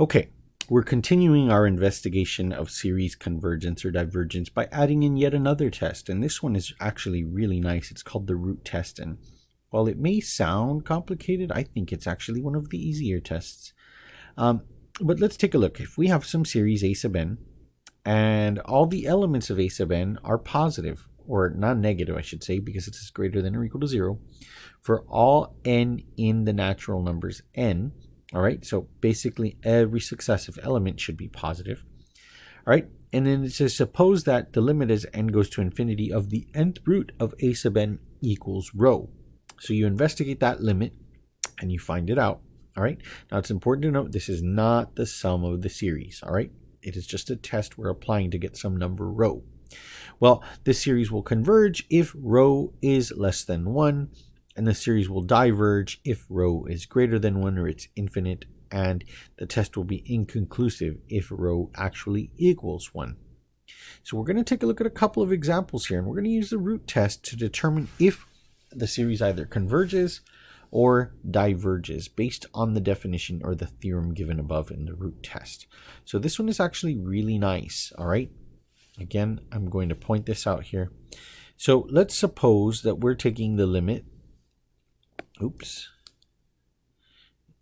Okay, we're continuing our investigation of series convergence or divergence by adding in yet another test, and this one is actually really nice. It's called the root test, and while it may sound complicated, I think it's actually one of the easier tests. But let's take a look. If we have some series a sub n, and all the elements of a sub n are positive, or non-negative I should say, because it's greater than or equal to 0, for all n in the natural numbers n. All right, so basically every successive element should be positive. All right, and then it says suppose that the limit as n goes to infinity of the nth root of a sub n equals rho. So you investigate that limit and you find it out. All right, now it's important to note this is not the sum of the series. All right, it is just a test we're applying to get some number rho. Well, this series will converge if rho is less than 1, and the series will diverge if rho is greater than 1 or it's infinite, and the test will be inconclusive if rho actually equals 1. So we're going to take a look at a couple of examples here, and we're going to use the root test to determine if the series either converges or diverges based on the definition or the theorem given above in the root test. So this one is actually really nice, all right? Again, I'm going to point this out here. So let's suppose that we're taking the limit. Oops.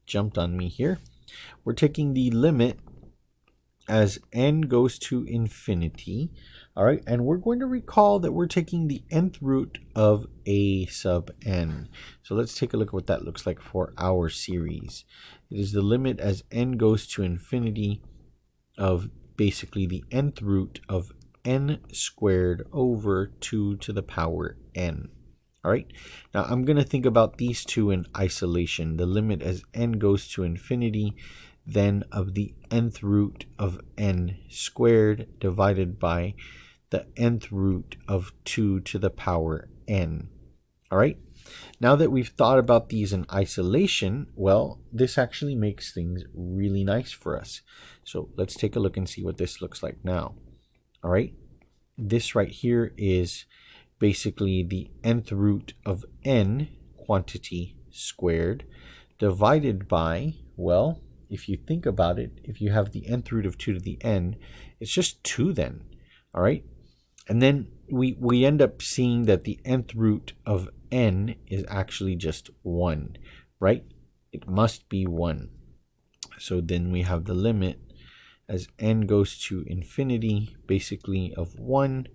Jumped on me here. We're taking the limit as n goes to infinity. All right, and we're going to recall that we're taking the nth root of a sub n. So let's take a look at what that looks like for our series. It is the limit as n goes to infinity of basically the nth root of n squared over 2 to the power n. All right, now I'm going to think about these two in isolation. The limit as n goes to infinity, then of the nth root of n squared divided by the nth root of 2 to the power n. All right, now that we've thought about these in isolation, well, this actually makes things really nice for us. So let's take a look and see what this looks like now. All right, this right here is basically the nth root of n quantity squared divided by, well, if you think about it, if you have the nth root of 2 to the n, it's just 2 then, all right? And then we end up seeing that the nth root of n is actually just 1, right? It must be 1. So then we have the limit as n goes to infinity, basically of 1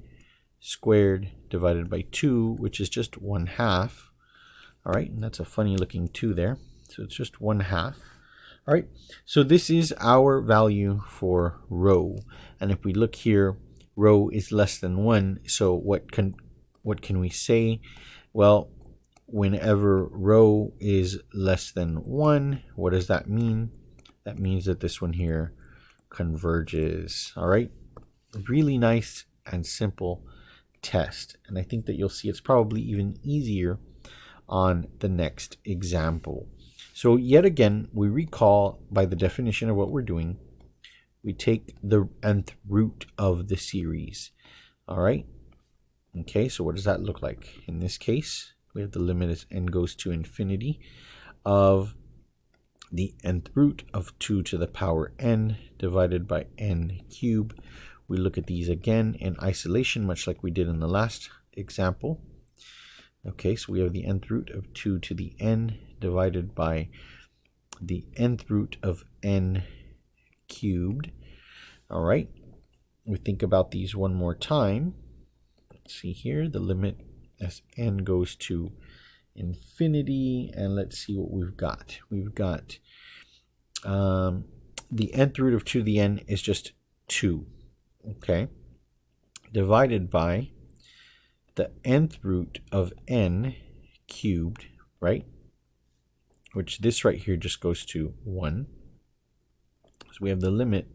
squared divided by 2, which is just 1/2. All right, and that's a funny looking 2 there. So it's just 1/2. All right, so this is our value for rho. And if we look here, rho is less than 1. So what can we say? Well, whenever rho is less than 1, what does that mean? That means that this one here converges. All right, really nice and simple test, and I think that you'll see it's probably even easier on the next example. So yet again, we recall by the definition of what we're doing, we take the nth root of the series. All right, okay, so what does that look like? In this case, we have the limit as n goes to infinity of the nth root of 2 to the power n divided by n cubed. We look at these again in isolation, much like we did in the last example. Okay, so we have the nth root of 2 to the n divided by the nth root of n cubed. All right, we think about these one more time. Let's see here, the limit as n goes to infinity, and let's see what we've got. We've got the nth root of 2 to the n is just 2. Okay, divided by the nth root of n cubed, right? Which this right here just goes to 1. So we have the limit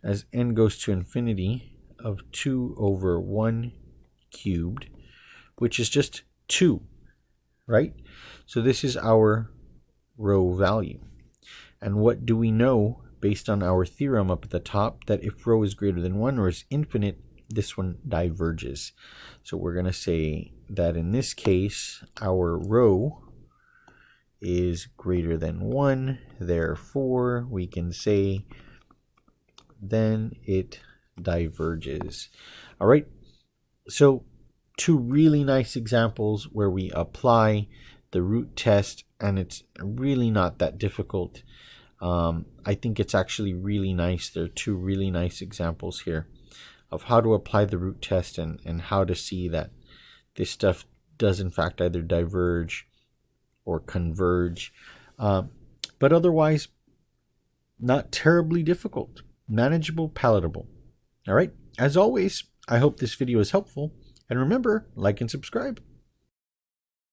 as n goes to infinity of 2 over 1 cubed, which is just 2, right? So this is our rho value. And what do we know based on our theorem up at the top, that if rho is greater than 1 or is infinite, this one diverges. So we're going to say that in this case, our rho is greater than 1. Therefore, we can say then it diverges. All right. So 2 really nice examples where we apply the root test, and it's really not that difficult. I think it's actually really nice. There are 2 really nice examples here of how to apply the root test and how to see that this stuff does in fact either diverge or converge. But otherwise, not terribly difficult, manageable, palatable. All right. As always, I hope this video is helpful. And remember, like and subscribe.